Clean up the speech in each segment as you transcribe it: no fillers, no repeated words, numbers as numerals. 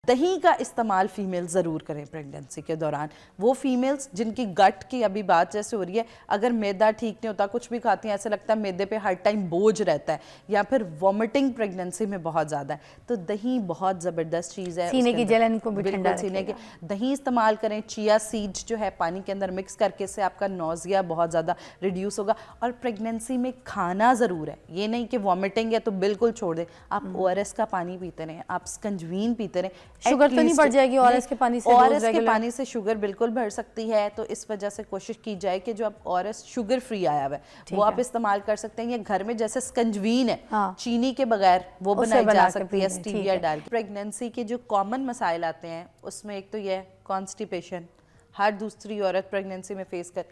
दही का इस्तेमाल फीमेल ज़रूर करें प्रेगनेंसी के दौरान। वो फीमेल्स जिनकी गट की अभी बात जैसे हो रही है, अगर मैदा ठीक नहीं होता, कुछ भी खाती हैं ऐसा लगता है मैदे पे हर टाइम बोझ रहता है, या फिर वॉमिटिंग प्रेगनेंसी में बहुत ज़्यादा है, तो दही बहुत ज़बरदस्त चीज़ है। सीने की जलन को भी बिल्कुल सीने के दही इस्तेमाल करें। चिया सीड्स जो है पानी के अंदर मिक्स करके से आपका नौजिया बहुत ज़्यादा रिड्यूस होगा। और प्रेगनेंसी में खाना ज़रूर है, ये नहीं कि वॉमिटिंग है तो बिल्कुल छोड़ दें। आप ORS का पानी पीते रहें, आप स्कंजवीन पीते रहें। शुगर तो नहीं बढ़ जाएगी ORS के पानी से? ORS के पानी से शुगर बिल्कुल बढ़ सकती है, तो इस वजह से कोशिश की जाए कि जो आप ORS शुगर फ्री आया हुआ है वो आप इस्तेमाल कर सकते हैं। या घर में जैसे स्कंजवीन है चीनी के बगैर वो बनाई जा सकती है स्टीविया डाल के। प्रेगनेंसी के जो कॉमन मसाइल आते हैं उसमें एक तो ये कॉन्स्टिपेशन, हर दूसरी औरत प्रेगनेंसी में फेस कर,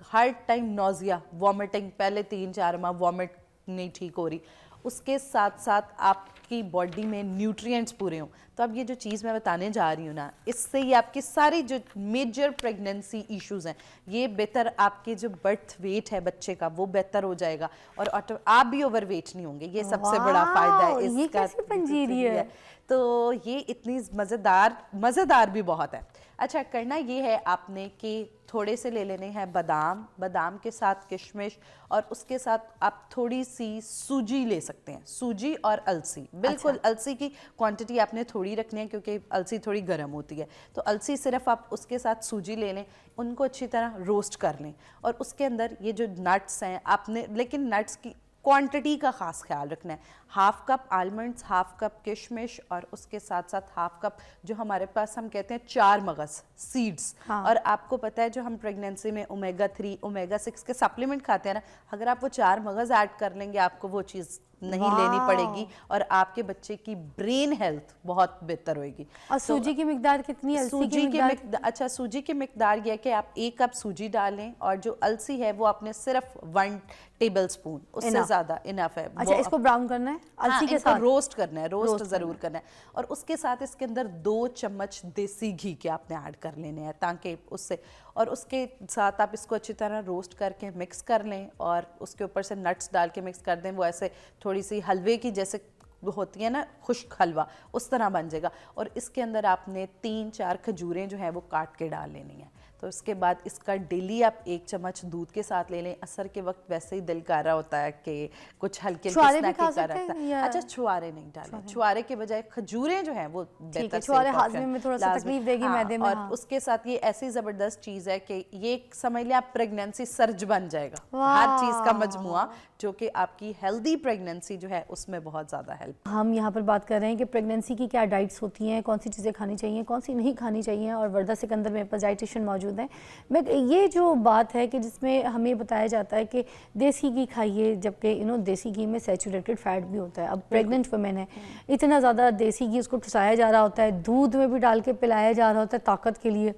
हर टाइम नौजिया, वॉमिटिंग, पहले 3-4 माह वॉमिट नहीं ठीक हो रही, उसके साथ साथ आपकी बॉडी में न्यूट्रिएंट्स पूरे हों। तो अब ये जो चीज़ मैं बताने जा रही हूँ ना, इससे ये आपकी सारी जो मेजर प्रेगनेंसी इश्यूज हैं ये बेहतर, आपके जो बर्थ वेट है बच्चे का वो बेहतर हो जाएगा, और आप भी ओवर वेट नहीं होंगे। ये सबसे बड़ा फायदा है इसका। ये कैसी पंजीरी है? तो ये इतनी मज़ेदार भी बहुत है। अच्छा, करना ये है आपने कि थोड़े से ले लेने हैं बादाम, बादाम के साथ किशमिश, और उसके साथ आप थोड़ी सी सूजी ले सकते हैं, सूजी और अलसी। बिल्कुल अलसी की क्वांटिटी आपने थोड़ी रखनी है क्योंकि अलसी थोड़ी गर्म होती है, तो अलसी सिर्फ आप उसके साथ सूजी ले लें, उनको अच्छी तरह रोस्ट कर लें, और उसके अंदर ये जो नट्स हैं आपने, लेकिन नट्स की क्वांटिटी का ख़ास ख्याल रखना है। Half cup almonds, half cup किशमिश, और उसके साथ साथ हाफ कप जो हमारे पास हम कहते हैं 4 मगज़ सीड्स। और आपको पता है जो हम प्रेगनेंसी में ओमेगा 3 ओमेगा 6 के सप्लीमेंट खाते हैं ना, अगर आप वो 4 मगज़ ऐड कर लेंगे आपको वो चीज़ नहीं लेनी पड़ेगी, और आपके बच्चे की ब्रेन हेल्थ बहुत बेहतर होगी। और सूजी की मिकदार कितनी? सूजी की मिकदार, अच्छा सूजी की मिकदार ये है कि आप 1 कप सूजी डालें, और जो अलसी है वो आपने सिर्फ 1 टेबल स्पून, उससे ज्यादा इनफ है। अच्छा, इसको ब्राउन करना है अलसी के साथ? रोस्ट करना है, रोस्ट जरूर करना है। और उसके साथ इसके अंदर 2 चम्मच देसी घी के आपने ऐड कर लेने हैं, ताकि उससे, और उसके साथ आप इसको अच्छी तरह रोस्ट करके मिक्स कर लें, और उसके ऊपर से नट्स डाल के मिक्स कर दें। वो ऐसे थोड़ी सी हलवे की जैसे होती है ना, खुश्क हलवा, उस तरह बन जाएगा। और इसके अंदर आपने 3-4 खजूरें जो हैं वो काट के डाल लेनी है। तो उसके बाद इसका डेली आप 1 चम्मच दूध के साथ ले लें। असर के वक्त वैसे ही दिल कर रहा होता है कि कुछ हल्के स्नैक का रहता है। अच्छा, छुआरे नहीं डालें, छुआरे के बजाय खजूरें जो हैं वो बेहतर, छुआरे हाजमे में थोड़ा सा तकलीफ देगी मैदे में। और उसके साथ ये ऐसी ज़बरदस्त चीज़ है कि ये समझ लें आप प्रेगनेंसी सर्ज बन जाएगा, हर चीज़ का मजमुआ, जो कि आपकी हेल्दी प्रेगनेंसी जो है उसमें बहुत ज़्यादा हेल्प। हम यहाँ पर बात कर रहे हैं कि प्रेगनेंसी की क्या डाइट्स होती हैं, कौन सी चीज़ें खानी चाहिए, कौन सी नहीं खानी चाहिए, और वर्दा सिकंदर मेरे पास डाइटिशियन मौजूद है। मैं ये जो बात है कि जिसमें हमें बताया जाता है कि देसी घी खाइए, जबकि देसी घी में सैचुरेटेड फैट भी होता है। अब प्रेग्नेंट वुमेन है, इतना ज़्यादा देसी घी उसको ठुसाया जा रहा होता है, दूध में भी डाल के पिलाया जा रहा होता है ताकत के लिए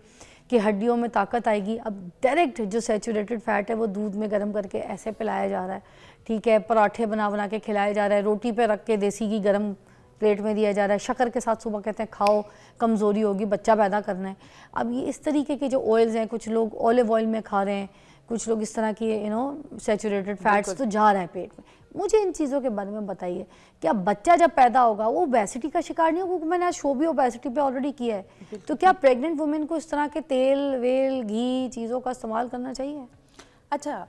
कि हड्डियों में ताकत आएगी। अब डायरेक्ट जो सैचुरेटेड फैट है वो दूध में गर्म करके ऐसे पिलाया जा रहा है, ठीक है, पराठे बना के खिलाया जा रहा है, रोटी पे रख के देसी घी गर्म प्लेट में दिया जा रहा है, शक्कर के साथ सुबह कहते हैं खाओ, कमज़ोरी होगी, बच्चा पैदा करना है। अब ये इस तरीके के जो ऑयल्स हैं, कुछ लोग ऑलिव ऑयल में खा रहे हैं, कुछ लोग इस तरह की सैचुरेटेड फैट्स तो जा रहा है पेट में। मुझे इन चीज़ों के बारे में बताइए, क्या बच्चा जब पैदा होगा वो ओबेसिटी का शिकार नहीं होगा? क्योंकि मैंने आज शो भी ओबेसिटी पे ऑलरेडी किया है, तो क्या प्रेग्नेंट वुमेन को इस तरह के तेल वेल घी चीज़ों का इस्तेमाल करना चाहिए? अच्छा,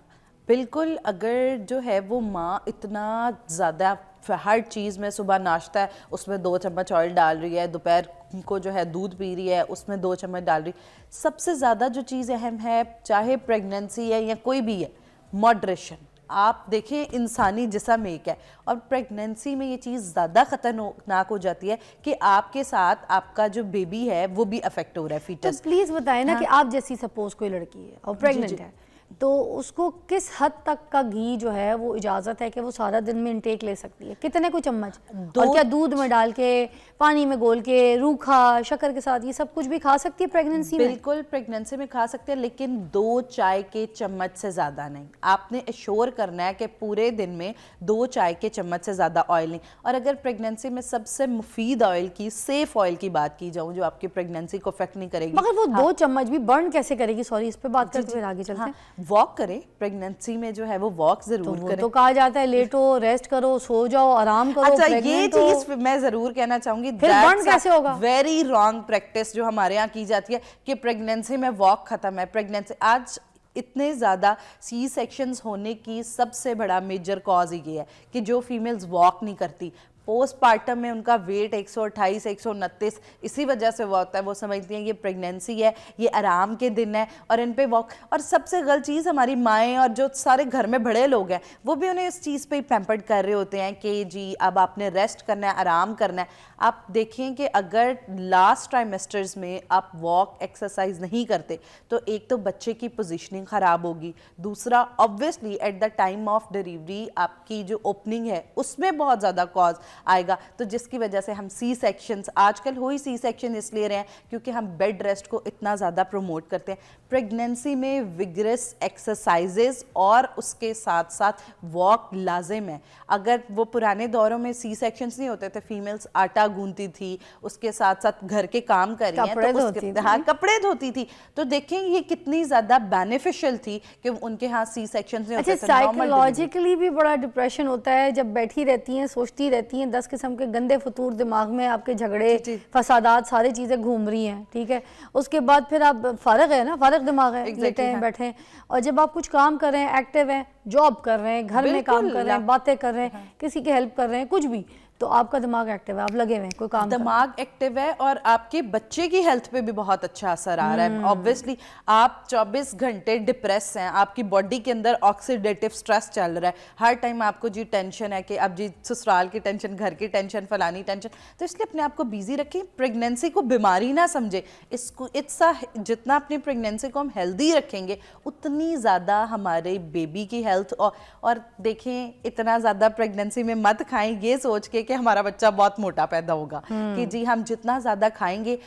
बिल्कुल। अगर जो है वो माँ इतना ज़्यादा हर चीज़ में, सुबह नाश्ता है उसमें 2 चम्मच ऑयल डाल रही है, दोपहर को जो है दूध पी रही है उसमें 2 चम्मच डाल रही है, सबसे ज़्यादा जो चीज़ अहम है, चाहे प्रेगनेंसी है या कोई भी है, मॉडरेशन। आप देखिए इंसानी जिस्म एक है, और प्रेगनेंसी में ये चीज़ ज़्यादा ख़तरनाक हो जाती है कि आपके साथ आपका जो बेबी है वो भी अफेक्ट हो रहा है, फीटस। तो प्लीज़ बताएं ना कि आप जैसी सपोज कोई लड़की है और प्रेग्नेंट है, तो उसको किस हद तक का घी जो है वो इजाज़त है कि वो सारा दिन में इंटेक ले सकती है? कितने को चम्मच? और क्या दूध में डाल के, पानी में घोल के, रूखा, शक्कर के साथ, ये सब कुछ भी खा सकती है प्रेगनेंसी में? बिल्कुल प्रेगनेंसी में खा सकते हैं, लेकिन 2 चाय के चम्मच से ज़्यादा नहीं। आपने एश्योर करना है कि पूरे दिन में 2 चाय के चम्मच से ज़्यादा ऑयल नहीं। और अगर प्रेगनेंसी में सबसे मुफीद ऑयल की, सेफ ऑयल की बात की जाऊँ जो आपकी प्रेगनेंसी को अफेक्ट नहीं करेगी, मगर वो 2 चम्मच भी बर्न कैसे करेगी? सॉरी, इस पर बात करते हुए आगे चलते हैं। वॉक करें, प्रेगनेंसी में जो है वो वॉक तो जरूर वो करें। तो कहा जाता है लेटो, रेस्ट करो, सो जाओ, आराम करो। अच्छा, ये pregnant हो, चीज मैं जरूर कहना चाहूंगी, फिर burn कैसे होगा? वेरी रॉन्ग प्रैक्टिस जो हमारे यहाँ की जाती है कि प्रेगनेंसी में वॉक खत्म है। प्रेगनेंसी आज इतने ज़्यादा सी सेक्शंस होने की सबसे बड़ा मेजर कॉज ये है कि जो फीमेल्स वॉक नहीं करती, पोस्टपार्टम में उनका वेट 128 129 इसी वजह से हुआ होता है। वो समझती हैं ये प्रेगनेंसी है, ये आराम के दिन है और इन पे वॉक। और सबसे गलत चीज़, हमारी माएँ और जो सारे घर में बड़े लोग हैं वो भी उन्हें इस चीज़ पे ही पैम्पर्ड कर रहे होते हैं कि जी अब आपने रेस्ट करना है, आराम करना है। आप देखें कि अगर लास्ट ट्राइमेस्टर्स में आप वॉक एक्सरसाइज नहीं करते तो एक तो बच्चे की पोजीशनिंग ख़राब होगी, दूसरा obviously at the time of delivery आपकी जो ओपनिंग है उसमें बहुत ज़्यादा कॉज आएगा, तो जिसकी वजह से हम सी सेक्शंस, आजकल हुई सी सेक्शन इसलिए रहे हैं क्योंकि हम बेड रेस्ट को इतना ज़्यादा प्रमोट करते हैं। प्रेगनेंसी में विगरस एक्सरसाइजेज और उसके साथ साथ वॉक लाजिम है। अगर वो पुराने दौरों में सी सेक्शंस नहीं होते थे, फीमेल्स आटा गूंथती थी, उसके साथ साथ घर के काम कर रही हैं तो उसके हाँ कपड़े धोती थी, तो देखें ये कितनी ज़्यादा बेनिफिशियल थी कि उनके यहाँ सी सेक्शंस नहीं होते थे। साइकोलॉजिकली भी बड़ा डिप्रेशन होता है जब बैठी रहती हैं, सोचती रहती हैं, 10 किस्म के गंदे फतूर दिमाग में, आपके झगड़े फसादात सारी चीज़ें घूम रही हैं, ठीक है। उसके बाद फिर आप फारग है ना, फारग दिमाग है, लेटे हैं, बैठे हैं, और जब आप कुछ काम कर रहे हैं, एक्टिव हैं, जॉब कर रहे हैं, घर में काम कर रहे हैं, बातें कर रहे हैं, किसी की हेल्प कर रहे हैं, कुछ भी, तो आपका दिमाग एक्टिव है, आप लगे हुए हैं कोई काम, दिमाग एक्टिव है और आपके बच्चे की हेल्थ पे भी बहुत अच्छा असर आ रहा है। ऑब्वियसली आप 24 घंटे डिप्रेस हैं, आपकी बॉडी के अंदर ऑक्सीडेटिव स्ट्रेस चल रहा है, हर टाइम आपको जी टेंशन है कि अब जी ससुराल की टेंशन, घर की टेंशन, फलानी टेंशन, तो इसलिए अपने आप को बिजी रखें। प्रेगनेंसी को बीमारी ना समझे, इसको जितना अपनी प्रेगनेंसी को हम हेल्दी रखेंगे उतनी ज़्यादा हमारे बेबी की हेल्थ। और देखें, इतना ज़्यादा प्रेगनेंसी में मत खाएं ये सोच के कि हमारा बच्चा बहुत मोटा पैदा होगा, कि जी हम जितना ज़्यादा खाएंगे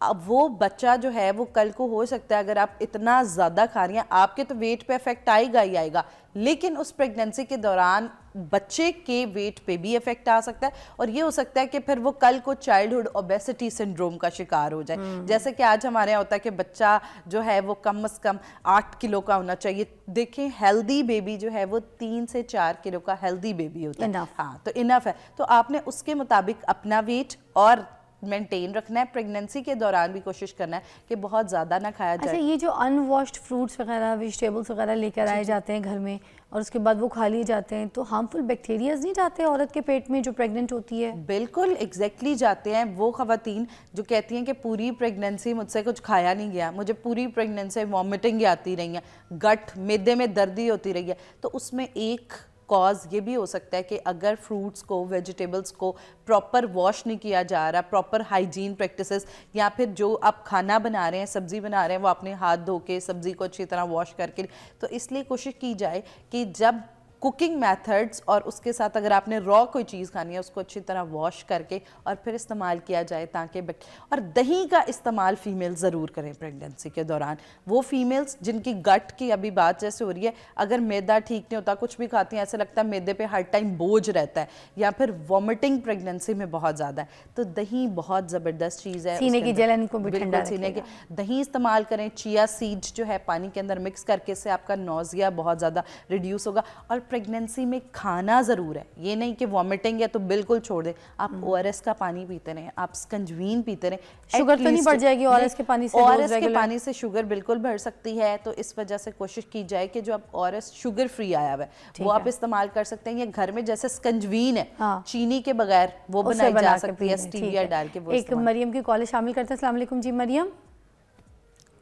अब वो बच्चा जो है वो कल को हो सकता है, अगर आप इतना ज़्यादा खा रही हैं आपके तो वेट पे इफेक्ट आएगा ही आएगा, लेकिन उस प्रेगनेंसी के दौरान बच्चे के वेट पे भी इफेक्ट आ सकता है और ये हो सकता है कि फिर वो कल को चाइल्डहुड ओबेसिटी सिंड्रोम का शिकार हो जाए। जैसे कि आज हमारे यहाँ होता है कि बच्चा जो है वो कम से कम 8 किलो का होना चाहिए। देखें, हेल्दी बेबी जो है वो 3 से 4 किलो का हेल्दी बेबी होता है। हाँ, तो इनफ है, तो आपने उसके मुताबिक अपना वेट और मेंटेन रखना है। प्रेगनेंसी के दौरान भी कोशिश करना है कि बहुत ज़्यादा ना खाया जाए। अच्छा, ये जो अनवॉश्ड फ्रूट्स वगैरह, वेजिटेबल्स वगैरह लेकर आए जाते हैं घर में और उसके बाद वो खा लिए जाते हैं, तो हार्मफुल बैक्टीरियाज नहीं जाते औरत के पेट में जो प्रेग्नेंट होती है? बिल्कुल एग्जैक्टली जाते हैं। वो खवातीन जो कहती हैं कि पूरी प्रेगनेंसी मुझसे कुछ खाया नहीं गया, मुझे पूरी प्रेगनेंसी वॉमिटिंग आती रही है, गट मैदे में दर्दी होती रही है, तो उसमें एक कॉज ये भी हो सकता है कि अगर फ्रूट्स को, वेजिटेबल्स को प्रॉपर वॉश नहीं किया जा रहा, प्रॉपर हाइजीन प्रैक्टिसेस, या फिर जो आप खाना बना रहे हैं, सब्जी बना रहे हैं, वो अपने हाथ धो के सब्जी को अच्छी तरह वॉश करके, तो इसलिए कोशिश की जाए कि जब कुकिंग मेथड्स और उसके साथ अगर आपने रॉ कोई चीज़ खानी है उसको अच्छी तरह वॉश करके और फिर इस्तेमाल किया जाए, ताकि और दही का इस्तेमाल फीमेल ज़रूर करें प्रेगनेंसी के दौरान। वो फीमेल्स जिनकी गट की अभी बात जैसे हो रही है, अगर मैदा ठीक नहीं होता, कुछ भी खाती हैं ऐसे लगता है मैदे पे हर टाइम बोझ रहता है, या फिर वॉमिटिंग प्रेगनेंसी में बहुत ज़्यादा है, तो दही बहुत ज़बरदस्त चीज़ है। सीने की जलन को भी ठंडा सीने के दही इस्तेमाल करें। चिया सीड्स जो है पानी के अंदर मिक्स करके से आपका नौजिया बहुत ज़्यादा रिड्यूस होगा। और प्रेगनेंसी में खाना ज़रूर है, ये नहीं कि वॉमिटिंग है तो बिल्कुल छोड़ दें। आप ओआरएस का पानी पीते रहें, आप स्कंजवीन पीते रहें। शुगर तो नहीं बढ़ जाएगी ओआरएस के पानी से? ओआरएस के पानी से शुगर बिल्कुल बढ़ सकती है, तो इस वजह से कोशिश की जाए कि जो आप ओआरएस शुगर फ्री आया हुआ है वो आप इस्तेमाल कर सकते हैं। ये घर में जैसे स्कंजवीन है, चीनी के बगैर वो बनाई जा सकती है, स्टीविया डाल के। वो एक मरियम की कॉल शामिल करते हैं। अस्सलाम वालेकुम जी मरियम।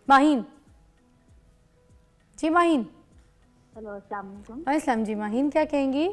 माहीन जी, माहीन। हेलो, अस्सलाम वालेकुम। वालेकुम जी, माहीन क्या कहेंगी?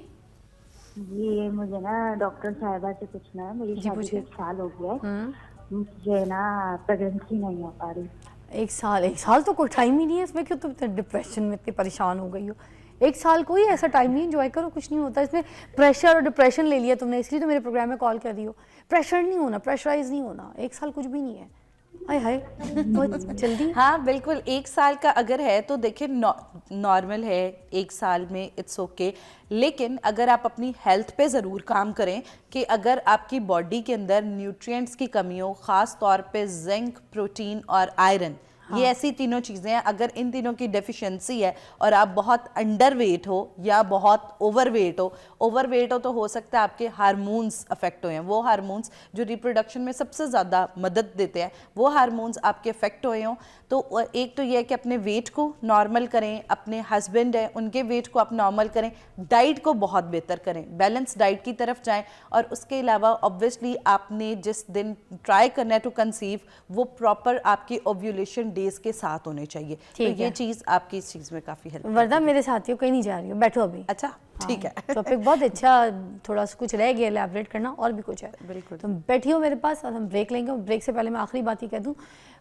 जी, मुझे ना डॉक्टर साहिबा से पूछना है। मेरी शादी को 1 साल हो गया है, मुझे ना प्रेगनेंसी नहीं हो पा रही। 1 साल तो कोई टाइम ही नहीं है इसमें, क्यों तुम इतने डिप्रेशन में इतनी परेशान हो गई हो? 1 साल कोई ऐसा टाइम नहीं, एंजॉय करो, कुछ नहीं होता इसमें। प्रेशर और डिप्रेशन ले लिया तुमने, इसलिए तो मेरे प्रोग्राम में कॉल कर रही हो। प्रेशर नहीं होना, प्रेशराइज नहीं होना, 1 साल कुछ भी नहीं है। हाय हाय, बहुत जल्दी। हाँ बिल्कुल, 1 साल का अगर है तो देखिए नॉर्मल है 1 साल में, इट्स ओके। लेकिन अगर आप अपनी हेल्थ पे ज़रूर काम करें कि अगर आपकी बॉडी के अंदर न्यूट्रिएंट्स की कमी हो, ख़ास तौर पे जिंक, प्रोटीन और आयरन, ये ऐसी तीनों चीज़ें हैं, अगर इन तीनों की डेफिशिएंसी है और आप बहुत अंडर वेट हो या बहुत ओवरवेट हो तो हो सकता है आपके हार्मोन्स अफेक्ट हुए हैं। वो हार्मोन्स जो रिप्रोडक्शन में सबसे ज़्यादा मदद देते हैं वो हार्मोन्स आपके अफेक्ट हुए हों। तो एक तो ये है कि अपने वेट को नॉर्मल करें, अपने हस्बैंड हैं उनके वेट को आप नॉर्मल करें, डाइट को बहुत बेहतर करें, बैलेंस डाइट की तरफ जाएं, और उसके अलावा ऑब्वियसली आपने जिस दिन ट्राई करना है टू कंसीव वो प्रॉपर आपकी ओव्यूलेशन डेज के साथ होने चाहिए। तो ये चीज़ आपकी इस चीज़ में काफ़ी हेल्प। वरदा मेरे साथियों कहीं नहीं जा रही हो, बैठो अभी। अच्छा ठीक है। टॉपिक बहुत अच्छा, थोड़ा सा कुछ रह गया एलैबोरेट करना, और भी कुछ है। बिल्कुल। तुम बैठी हो मेरे पास और हम ब्रेक लेंगे। ब्रेक से पहले मैं आखिरी बात ही कह दूं,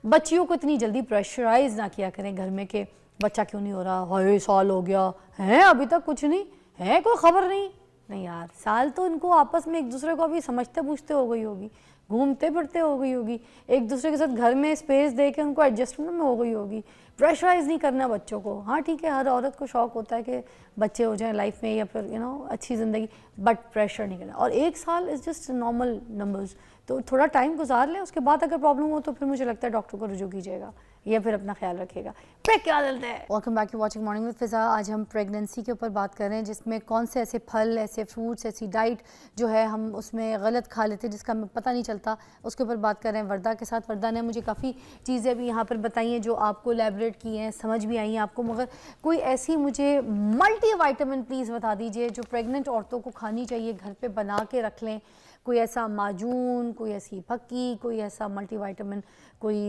बच्चियों को इतनी जल्दी प्रेशराइज ना किया करें घर में कि बच्चा क्यों नहीं हो रहा, हाय साल हो गया है अभी तक कुछ नहीं है, कोई खबर नहीं यार, साल तो इनको आपस में एक दूसरे को अभी समझते पूछते हो गई होगी, घूमते फिरते हो गई होगी, एक दूसरे के साथ घर में स्पेस दे के उनको एडजस्टमेंट में हो गई होगी। प्रेशराइज नहीं करना बच्चों को। हाँ ठीक है, हर औरत को शौक होता है कि बच्चे हो जाएं लाइफ में या फिर अच्छी ज़िंदगी, बट प्रेशर नहीं करना। और 1 साल इज़ जस्ट नॉर्मल नंबर्स, तो थोड़ा टाइम गुजार लें, उसके बाद अगर प्रॉब्लम हो तो फिर मुझे लगता है डॉक्टर को रुजू कीजिएगा या फिर अपना ख्याल रखिएगा। ब्रेक क्या चलते हैं। Welcome back to watching morning with Fiza. आज हम प्रेगनेंसी के ऊपर बात कर रहे हैं, जिसमें कौन से ऐसे फल, ऐसे फ्रूट्स, ऐसी डाइट जो है हम उसमें गलत खा लेते हैं जिसका हमें पता नहीं चलता, उसके ऊपर बात कर रहे हैं वर्दा के साथ। वर्दा ने मुझे काफ़ी चीज़ें भी यहाँ पर बताई हैं जो आपको एलैबोरेट की हैं, समझ भी आई हैं आपको, मगर कोई ऐसी मुझे मल्टी विटामिन प्लीज़ बता दीजिए जो प्रेग्नेंट औरतों को खानी चाहिए, घर पर बना के रख लें। कोई ऐसा माजून, कोई ऐसी फक्की, कोई ऐसा मल्टीविटामिन, कोई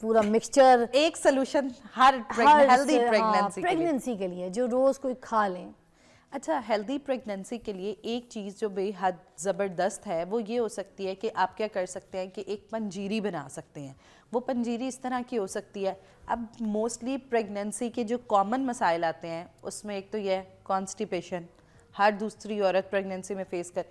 पूरा मिक्सचर, एक सोल्यूशन हर हेल्दी प्रेगनेंसी के लिए जो रोज कोई खा लें। अच्छा, हेल्दी प्रेगनेंसी के लिए एक चीज़ जो बेहद ज़बरदस्त है वो ये हो सकती है कि आप क्या कर सकते हैं कि एक पंजीरी बना सकते हैं। वो पंजीरी इस तरह की हो सकती है, अब मोस्टली प्रेगनेंसी के जो कॉमन मसाइल आते हैं उसमें एक तो ये है कॉन्स्टिपेशन, हर दूसरी औरत प्रेगनेंसी में फेस कर,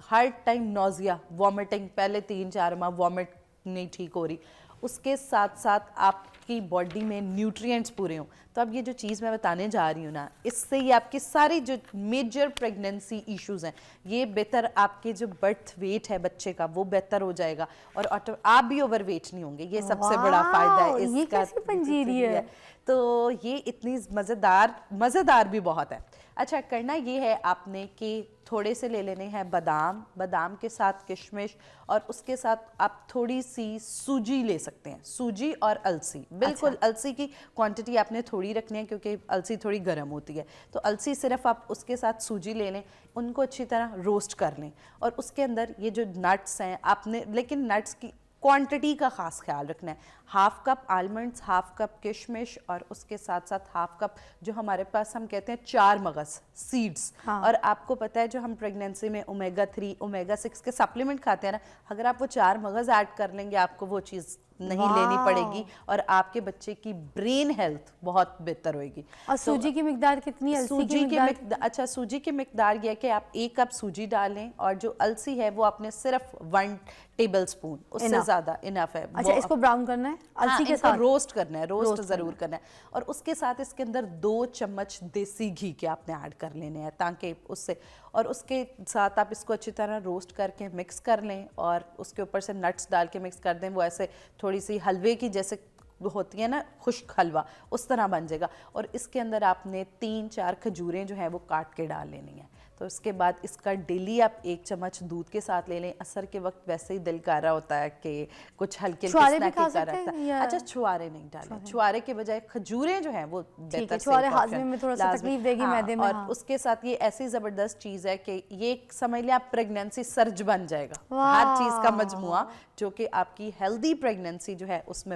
हर टाइम नोज़िया, वॉमिटिंग, पहले 3-4 माह वॉमिट नहीं ठीक हो रही, उसके साथ साथ आपकी बॉडी में न्यूट्रिएंट्स पूरे हों। तो अब ये जो चीज़ मैं बताने जा रही हूँ ना, इससे ये आपकी सारी जो मेजर प्रेगनेंसी इश्यूज़ हैं ये बेहतर, आपके जो बर्थ वेट है बच्चे का वो बेहतर हो जाएगा और आप भी ओवर वेट नहीं होंगे। ये सबसे बड़ा फ़ायदा है इसका। ये कैसी पंजीरी है? तो ये इतनी मज़ेदार भी बहुत है। अच्छा, करना ये है आपने कि थोड़े से ले लेने हैं बादाम के साथ किशमिश, और उसके साथ आप थोड़ी सी सूजी ले सकते हैं, सूजी और अलसी। बिल्कुल। अच्छा। अलसी की क्वांटिटी आपने थोड़ी रखनी है क्योंकि अलसी थोड़ी गर्म होती है, तो अलसी सिर्फ आप उसके साथ सूजी ले लें, उनको अच्छी तरह रोस्ट कर लें, और उसके अंदर ये जो नट्स हैं आपने, लेकिन नट्स की क्वांटिटी का ख़ास ख्याल रखना है। 1/2 कप आलमंड्स, 1/2 कप किशमिश, और उसके साथ साथ 1/2 कप जो हमारे पास हम कहते हैं 4 मगज़ सीड्स। हाँ। और आपको पता है जो हम प्रेगनेंसी में ओमेगा 3 ओमेगा 6 के सप्लीमेंट खाते हैं ना, अगर आप वो 4 मगज़ ऐड कर लेंगे आपको वो चीज़ नहीं लेनी पड़ेगी और आपके बच्चे की ब्रेन हेल्थ बहुत बेहतर होगी। और सूजी की मिकदार कितनी है? सूजी की मिकदार, अच्छा सूजी की मिकदार यह है कि आप 1 कप सूजी डालें, और जो अलसी है वो आपने सिर्फ 1 टेबल स्पून, उससे ज़्यादा इनफ है। अच्छा, इसको ब्राउन करना है अलसी के साथ, रोस्ट करना है, रोस्ट ज़रूर करना है, और उसके साथ इसके अंदर 2 चम्मच देसी घी के आपने ऐड कर लेने हैं ताकि उससे, और उसके साथ आप इसको अच्छी तरह रोस्ट करके मिक्स कर लें, और उसके ऊपर से नट्स डाल के मिक्स कर दें। वो ऐसे थोड़ी सी हलवे की जैसे होती है ना, खुश्क हलवा, उस तरह बन जाएगा। और इसके अंदर आपने 3-4 खजूरें जो हैं वो काट के डाल लेनी है। तो इसके बाद इसका डेली आप 1 चम्मच दूध के साथ ले लें। असर के वक्त वैसे ही दिल कर रहा होता है कि कुछ हल्के स्नैक का रहता है। अच्छा, छुआरे नहीं डालें, छुआरे के बजाय खजूरें जो हैं वो बेहतर, छुआरे हाजमे में थोड़ा सा तकलीफ देगी, मैदे में। और उसके साथ ये ऐसी ज़बरदस्त चीज़ है कि ये समझ लें आप प्रेगनेंसी सर्ज बन जाएगा, हर चीज़ का मजमुआ जो कि आपकी हेल्दी प्रेगनेंसी जो है उसमें